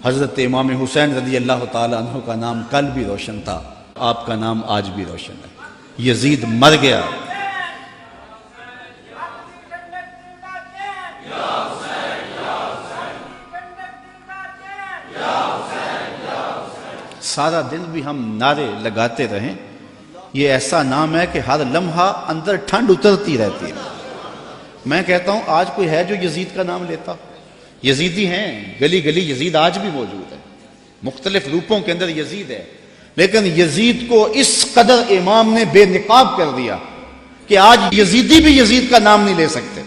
حضرت امام حسین رضی اللہ تعالی عنہ کا نام کل بھی روشن تھا، آپ کا نام آج بھی روشن ہے۔ یزید مر گیا، سارا دن بھی ہم نعرے لگاتے رہیں، یہ ایسا نام ہے کہ ہر لمحہ اندر ٹھنڈ اترتی رہتی ہے۔ میں کہتا ہوں آج کوئی ہے جو یزید کا نام لیتا؟ یزیدی ہیں، گلی گلی یزید آج بھی موجود ہے، مختلف روپوں کے اندر یزید ہے، لیکن یزید کو اس قدر امام نے بے نقاب کر دیا کہ آج یزیدی بھی یزید کا نام نہیں لے سکتے۔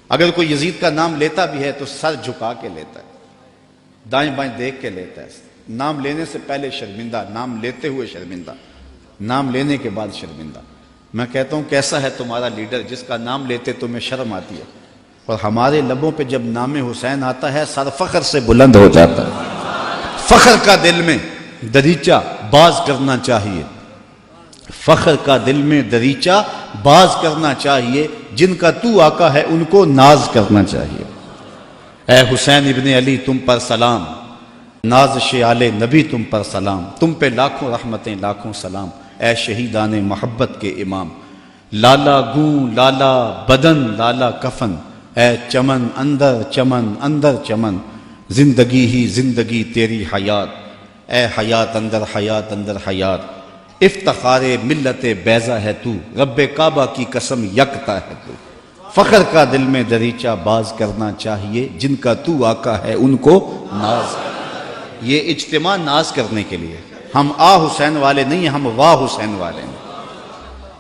اگر کوئی یزید کا نام لیتا بھی ہے تو سر جھکا کے لیتا ہے، دائیں بائیں دیکھ کے لیتا ہے، نام لینے سے پہلے شرمندہ، نام لیتے ہوئے شرمندہ، نام لینے کے بعد شرمندہ۔ میں کہتا ہوں کیسا ہے تمہارا لیڈر جس کا نام لیتے تمہیں شرم آتی ہے، اور ہمارے لبوں پہ جب نام حسین آتا ہے سر فخر سے بلند ہو جاتا ہے۔ فخر کا دل میں دریچہ باز کرنا چاہیے، فخر کا دل میں دریچہ باز کرنا چاہیے، جن کا تو آقا ہے ان کو ناز کرنا چاہیے۔ اے حسین ابن علی تم پر سلام، نازش آل نبی تم پر سلام، تم پہ لاکھوں رحمتیں لاکھوں سلام، اے شہیدان محبت کے امام۔ لالا گوں لالا بدن لالا کفن، اے چمن اندر چمن، زندگی ہی زندگی تیری حیات، اے حیات اندر حیات، افتخار ملت بیضا ہے تو، رب کعبہ کی قسم یکتا ہے تو۔ فخر کا دل میں دریچہ باز کرنا چاہیے، جن کا تو آقا ہے ان کو ناز۔ یہ اجتماع ناز کرنے کے لیے، ہم آ حسین والے نہیں ہیں، ہم واہ حسین والے ہیں۔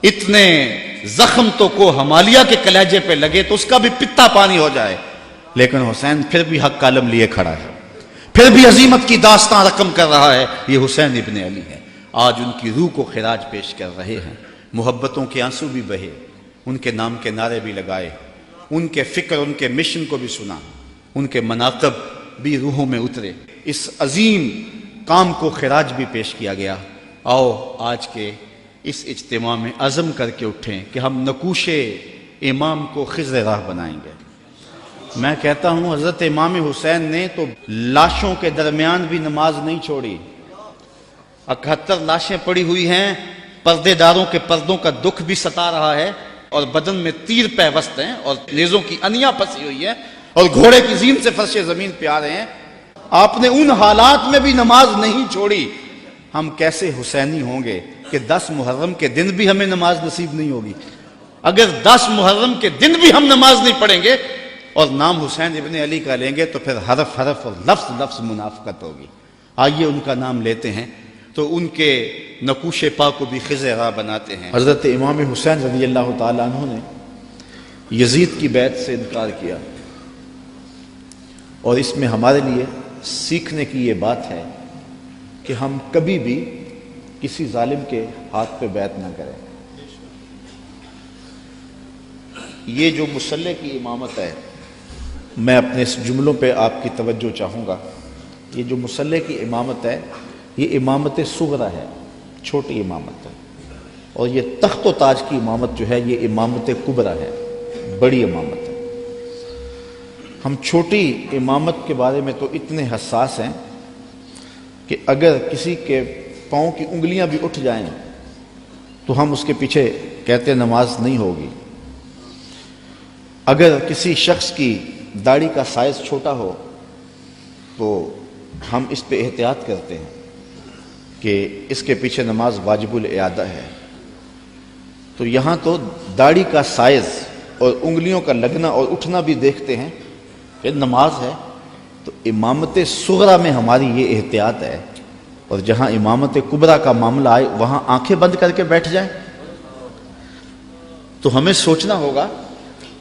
اتنے زخم تو کو ہمالیہ کے کلیجے پہ لگے تو اس کا بھی پتا پانی ہو جائے، لیکن حسین پھر بھی حق کالم لیے کھڑا ہے، پھر بھی عظیمت کی داستان رقم کر رہا ہے۔ یہ حسین ابن علی ہے، آج ان کی روح کو خراج پیش کر رہے ہیں، محبتوں کے آنسو بھی بہے، ان کے نام کے نعرے بھی لگائے، ان کے فکر ان کے مشن کو بھی سنا، ان کے مناقب بھی روحوں میں اترے، اس عظیم کام کو خراج بھی پیش کیا گیا۔ آؤ آج کے اس اجتماع میں عزم کر کے اٹھیں کہ ہم نقوش امام کو خضر راہ بنائیں گے۔ میں کہتا ہوں حضرت امام حسین نے تو لاشوں کے درمیان بھی نماز نہیں چھوڑی، 71 لاشیں پڑی ہوئی ہیں، پردے داروں کے پردوں کا دکھ بھی ستا رہا ہے، اور بدن میں تیر پیوست ہیں، اور نیزوں کی انیاں پھنسی ہوئی ہیں، اور گھوڑے کی زین سے فرش زمین پہ آ رہے ہیں۔ آپ نے ان حالات میں بھی نماز نہیں چھوڑی۔ ہم کیسے حسینی ہوں گے کہ 10 محرم کے دن بھی ہمیں نماز نصیب نہیں ہوگی؟ اگر 10 محرم کے دن بھی ہم نماز نہیں پڑھیں گے اور نام حسین ابن علی کا لیں گے تو پھر حرف حرف اور لفظ لفظ منافقت ہوگی۔ آئیے ان کا نام لیتے ہیں تو ان کے نقوش پا کو بھی خضر راہ بناتے ہیں۔ حضرت امام حسین رضی اللہ تعالی عنہ نے یزید کی بیعت سے انکار کیا، اور اس میں ہمارے لیے سیکھنے کی یہ بات ہے کہ ہم کبھی بھی کسی ظالم کے ہاتھ پہ بیعت نہ کریں۔ یہ جو مسلح کی امامت ہے، میں اپنے اس جملوں پہ آپ کی توجہ چاہوں گا۔ یہ جو مسلح کی امامت ہے یہ امامت صغرا ہے، چھوٹی امامت ہے، اور یہ تخت و تاج کی امامت جو ہے یہ امامت کبریٰ ہے، بڑی امامت ہے۔ ہم چھوٹی امامت کے بارے میں تو اتنے حساس ہیں کہ اگر کسی کے پاؤں کی انگلیاں بھی اٹھ جائیں تو ہم اس کے پیچھے کہتے نماز نہیں ہوگی۔ اگر کسی شخص کی داڑھی کا سائز چھوٹا ہو تو ہم اس پہ احتیاط کرتے ہیں کہ اس کے پیچھے نماز واجب الاعادہ ہے۔ تو یہاں تو داڑھی کا سائز اور انگلیوں کا لگنا اور اٹھنا بھی دیکھتے ہیں کہ نماز ہے۔ تو امامت صغرا میں ہماری یہ احتیاط ہے، اور جہاں امامت کبریٰ کا معاملہ آئے وہاں آنکھیں بند کر کے بیٹھ جائیں۔ تو ہمیں سوچنا ہوگا،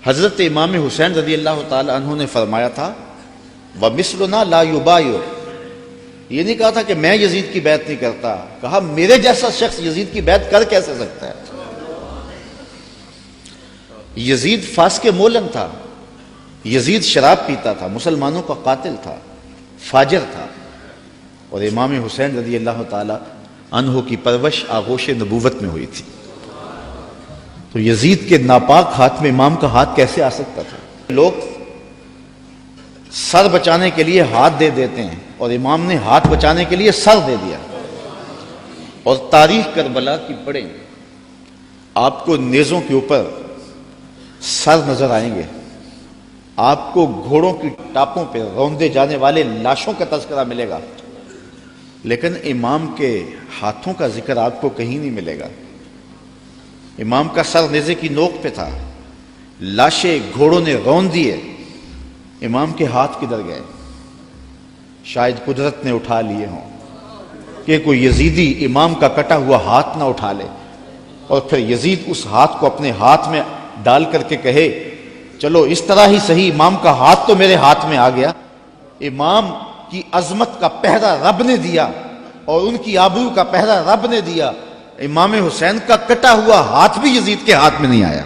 حضرت امام حسین رضی اللہ تعالی عنہ نے فرمایا تھا وَمِثْلُنَا لَا يُبَايُ، یہ نہیں کہا تھا کہ میں یزید کی بیعت نہیں کرتا، کہا میرے جیسا شخص یزید کی بیعت کر کیسے سکتا ہے؟ یزید فاسق مولن تھا، یزید شراب پیتا تھا، مسلمانوں کا قاتل تھا، فاجر تھا، اور امام حسین رضی اللہ تعالی عنہ کی پرورش آغوش نبوت میں ہوئی تھی۔ تو یزید کے ناپاک ہاتھ میں امام کا ہاتھ کیسے آ سکتا تھا؟ لوگ سر بچانے کے لیے ہاتھ دے دیتے ہیں اور امام نے ہاتھ بچانے کے لیے سر دے دیا. اور تاریخ کربلا کی پڑھیں، آپ کو نیزوں کے اوپر سر نظر آئیں گے، آپ کو گھوڑوں کی ٹاپوں پہ روندے جانے والے لاشوں کا تذکرہ ملے گا، لیکن امام کے ہاتھوں کا ذکر آپ کو کہیں نہیں ملے گا. امام کا سر نیزے کی نوک پہ تھا، لاشیں گھوڑوں نے روند دیے، امام کے ہاتھ کدھر گئے؟ شاید قدرت نے اٹھا لیے ہوں کہ کوئی یزیدی امام کا کٹا ہوا ہاتھ نہ اٹھا لے اور پھر یزید اس ہاتھ کو اپنے ہاتھ میں ڈال کر کے کہے چلو اس طرح ہی صحیح، امام کا ہاتھ تو میرے ہاتھ میں آ گیا. امام کی عظمت کا پہرا رب نے دیا اور ان کی آبرو کا پہرا رب نے دیا. امام حسین کا کٹا ہوا ہاتھ بھی یزید کے ہاتھ میں نہیں آیا.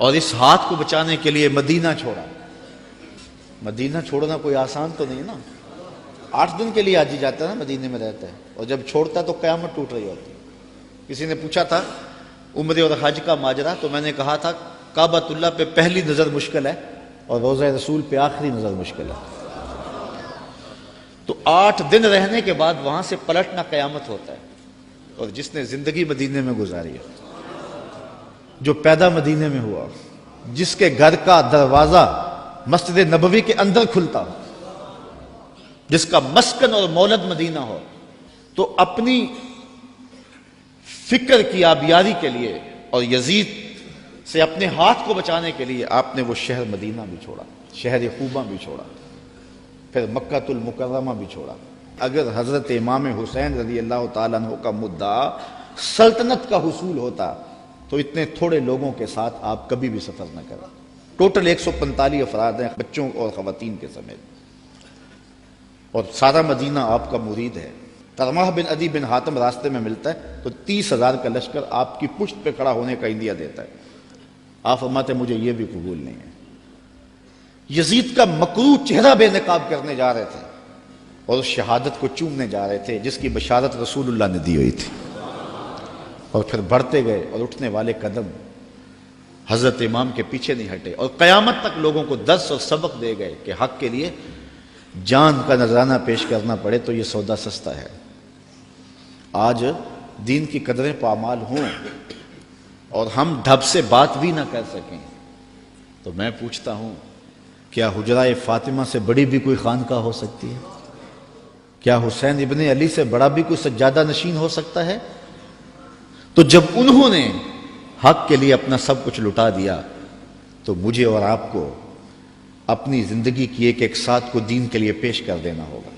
اور اس ہاتھ کو بچانے کے لیے مدینہ چھوڑا. مدینہ چھوڑنا کوئی آسان تو نہیں نا. 8 دن کے لیے حاجی جاتا ہے نا، مدینے میں رہتا ہے، اور جب چھوڑتا ہے تو قیامت ٹوٹ رہی ہوتی. کسی نے پوچھا تھا عمرے اور حج کا ماجرا، تو میں نے کہا تھا کعبۃ اللہ پہ پہلی نظر مشکل ہے اور روضہ رسول پہ آخری نظر مشکل ہے. تو 8 دن رہنے کے بعد وہاں سے پلٹنا قیامت ہوتا ہے. اور جس نے زندگی مدینے میں گزاری ہے، جو پیدا مدینے میں ہوا، جس کے گھر کا دروازہ مسجد نبوی کے اندر کھلتا ہو، جس کا مسکن اور مولد مدینہ ہو، تو اپنی فکر کی آبیاری کے لیے اور یزید سے اپنے ہاتھ کو بچانے کے لیے آپ نے وہ شہر مدینہ بھی چھوڑا، شہر خوبہ بھی چھوڑا، پھر مکہ المکرمہ بھی چھوڑا. اگر حضرت امام حسین رضی اللہ تعالیٰ عنہ کا مدعا سلطنت کا حصول ہوتا تو اتنے تھوڑے لوگوں کے ساتھ آپ کبھی بھی سفر نہ کریں. ٹوٹل 145 افراد ہیں، بچوں اور خواتین کے سمیت، اور سارا مدینہ آپ کا مرید ہے. طرمہ بن عدی بن حاتم راستے میں ملتا ہے تو 30,000 کا لشکر آپ کی پشت پہ کھڑا ہونے کا اندیا دیتا ہے. آپ فرماتے مجھے یہ بھی قبول نہیں ہے. یزید کا مکروہ چہرہ بے نقاب کرنے جا رہے تھے اور اس شہادت کو چومنے جا رہے تھے جس کی بشارت رسول اللہ نے دی ہوئی تھی. اور پھر بڑھتے گئے اور اٹھنے والے قدم حضرت امام کے پیچھے نہیں ہٹے اور قیامت تک لوگوں کو درس اور سبق دے گئے کہ حق کے لیے جان کا نذرانہ پیش کرنا پڑے تو یہ سودا سستا ہے. آج دین کی قدریں پامال ہوں اور ہم ڈھب سے بات بھی نہ کر سکیں تو میں پوچھتا ہوں کیا حجرہ فاطمہ سے بڑی بھی کوئی خانقاہ ہو سکتی ہے؟ کیا حسین ابن علی سے بڑا بھی کوئی سجادہ نشین ہو سکتا ہے؟ تو جب انہوں نے حق کے لیے اپنا سب کچھ لٹا دیا تو مجھے اور آپ کو اپنی زندگی کی ایک ایک ساتھ کو دین کے لیے پیش کر دینا ہوگا.